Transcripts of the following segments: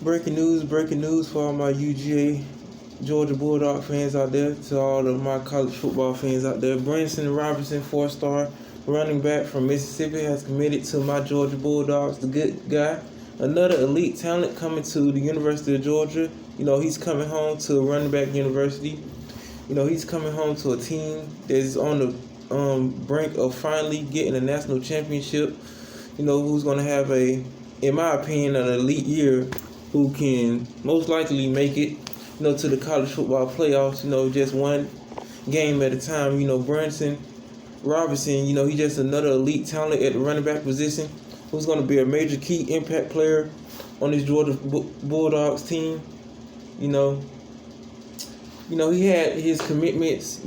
Breaking news for all my UGA Georgia Bulldog fans out there, to all of my college football fans out there. Branson Robinson, 4-star running back from Mississippi, has committed to my Georgia Bulldogs, the good guy. Another elite talent coming to the University of Georgia. He's coming home to a running back university. He's coming home to a team that's on the brink of finally getting a national championship. Who's going to have in my opinion, an elite year, who can most likely make it, to the college football playoffs, just one game at a time. Branson Robinson, he's just another elite talent at the running back position, who's going to be a major key impact player on this Georgia Bulldogs team. He had his commitments,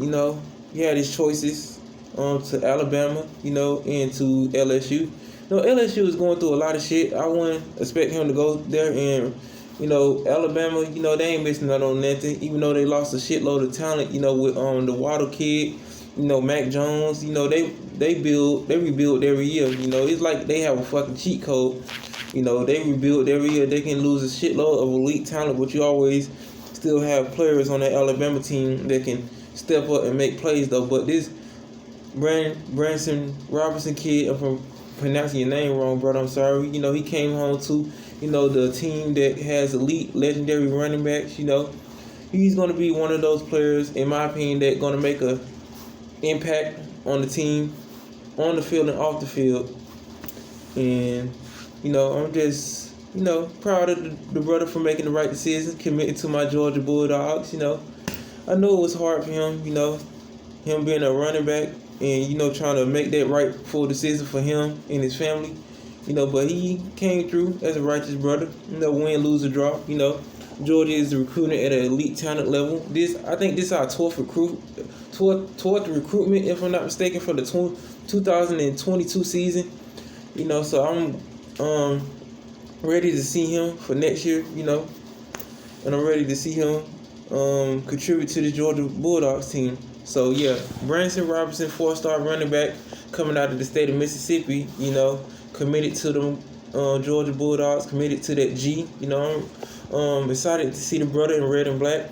he had his choices to Alabama, and to LSU. LSU is going through a lot of shit. I wouldn't expect him to go there. And, Alabama, they ain't missing out on nothing, even though they lost a shitload of talent, with the Waddle kid, Mac Jones. They rebuild every year. It's like they have a fucking cheat code. They rebuild every year. They can lose a shitload of elite talent, but you always still have players on that Alabama team that can step up and make plays, though. But this Branson Robinson kid, I'm pronouncing your name wrong, brother, I'm sorry. He came home to, the team that has elite, legendary running backs. He's going to be one of those players, in my opinion, that's going to make a impact on the team, on the field and off the field. And, I'm just, proud of the brother for making the right decision, committing to my Georgia Bulldogs. I know it was hard for him, him being a running back, and, trying to make that rightful decision for him and his family, but he came through as a righteous brother, win, lose, or draw. Georgia is recruiting at an elite talent level. I think this is our 12th recruitment, if I'm not mistaken, for the 2022 season. So I'm ready to see him for next year, and I'm ready to see him contribute to the Georgia Bulldogs team. So, yeah, Branson Robinson, 4-star running back coming out of the state of Mississippi, committed to the Georgia Bulldogs, committed to that G. I'm excited to see the brother in red and black.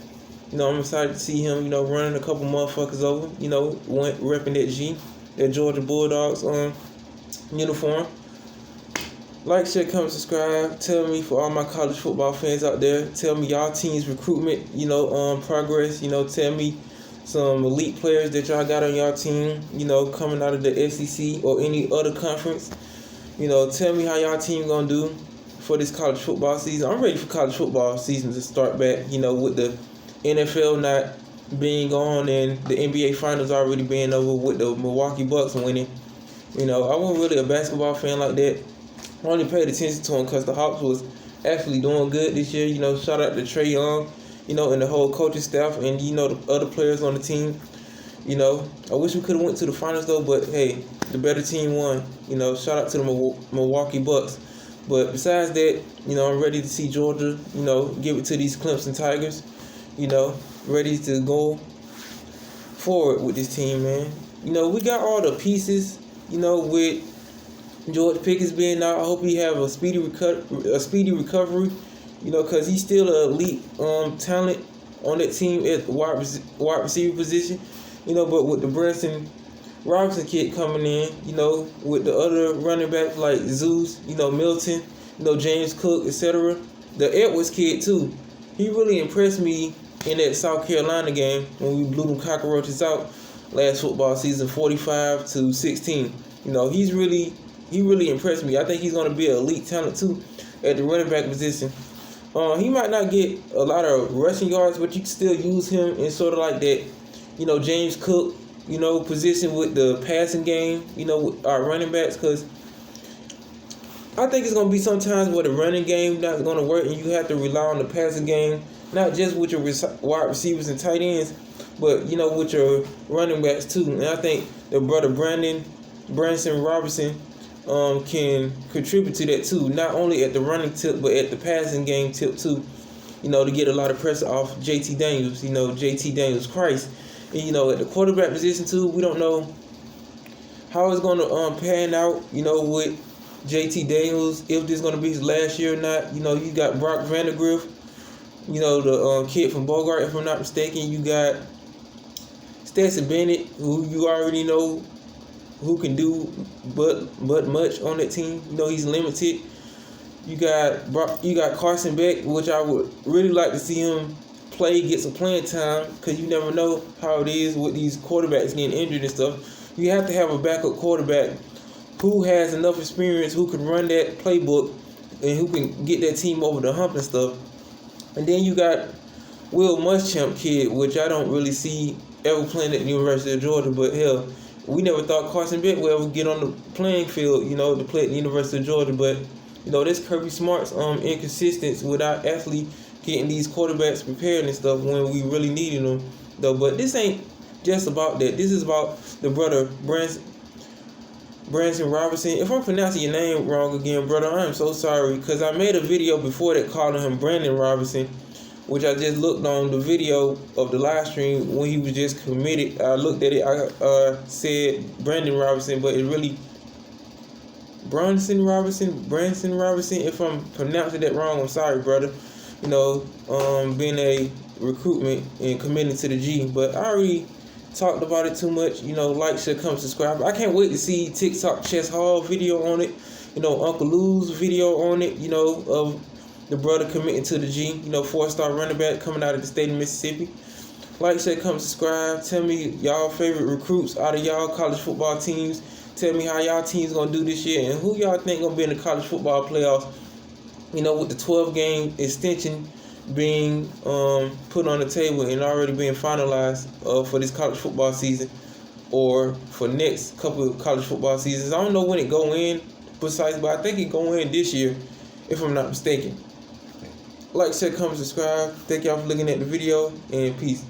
I'm excited to see him, running a couple motherfuckers over, repping that G, that Georgia Bulldogs uniform. Like, share, comment, subscribe. Tell me, for all my college football fans out there, tell me y'all team's recruitment, progress. Tell me some elite players that y'all got on y'all team, coming out of the SEC or any other conference. Tell me how y'all team gonna do for this college football season. I'm ready for college football season to start back, with the NFL not being on and the NBA Finals already being over, with the Milwaukee Bucks winning. I wasn't really a basketball fan like that. I only paid attention to them because the Hawks was actually doing good this year. Shout out to Trae Young, and the whole coaching staff, and, the other players on the team. I wish we could have went to the finals, though, but hey, the better team won. Shout out to the Milwaukee Bucks. But besides that, I'm ready to see Georgia, give it to these Clemson Tigers. Ready to go forward with this team, man. We got all the pieces, with George Pickens being out. I hope he have a speedy recovery, because he's still an elite talent on that team at the wide receiver position. But with the Branson Robinson kid coming in, with the other running backs like Zeus, Milton, James Cook, etc. The Edwards kid too. He really impressed me in that South Carolina game when we blew them cockroaches out last football season, 45-16. He really impressed me. I think he's going to be an elite talent too at the running back position. He might not get a lot of rushing yards, but you can still use him in sort of like that, James Cook, position with the passing game, with our running backs, because I think it's going to be sometimes where the running game not going to work and you have to rely on the passing game, not just with your wide receivers and tight ends, but, with your running backs too. And I think the brother Branson Robinson can contribute to that too, not only at the running tip, but at the passing game tip too, to get a lot of pressure off JT Daniels, JT Daniels Christ. And, at the quarterback position too, we don't know how it's going to pan out, with JT Daniels, if this is gonna be his last year or not. You know, you got Brock Vandegrift, you know, the kid from Bogart, if I'm not mistaken. You got Stetson Bennett, who you already know who can do but much on that team. You know, he's limited. You got Carson Beck, which I would really like to see him play, get some playing time, because you never know how it is with these quarterbacks getting injured and stuff. You have to have a backup quarterback who has enough experience, who can run that playbook, and who can get that team over the hump and stuff. And then you got Will Muschamp kid, which I don't really see ever playing at the University of Georgia, but hell, we never thought Carson Beck would ever get on the playing field, you know, to play at the University of Georgia. But, you know, this Kirby Smart's inconsistency without actually getting these quarterbacks prepared and stuff when we really needed them, though. But this ain't just about that. This is about the brother Branson Robinson. If I'm pronouncing your name wrong again, brother, I am so sorry, because I made a video before that calling him Brandon Robinson, which I just looked on the video of the live stream when he was just committed. I looked at it, I said Brandon Robinson, but it really Branson Robinson. If I'm pronouncing that wrong, I'm sorry, brother. You know, being a recruitment and committing to the G. But I already talked about it too much. You know, like, share, come, subscribe. I can't wait to see TikTok Chess Hall video on it. You know, Uncle Lou's video on it. You know, of the brother committing to the G. You know, 4-star running back coming out of the state of Mississippi. Like, share, come, subscribe. Tell me y'all favorite recruits out of y'all college football teams. Tell me how y'all team's gonna do this year and who y'all think gonna be in the college football playoffs. You know, with the 12-game extension being put on the table and already being finalized for this college football season, or for next couple of college football seasons. I don't know when it go in precisely, but I think it go in this year, if I'm not mistaken. Like, share, comment, subscribe. Thank y'all for looking at the video, and peace.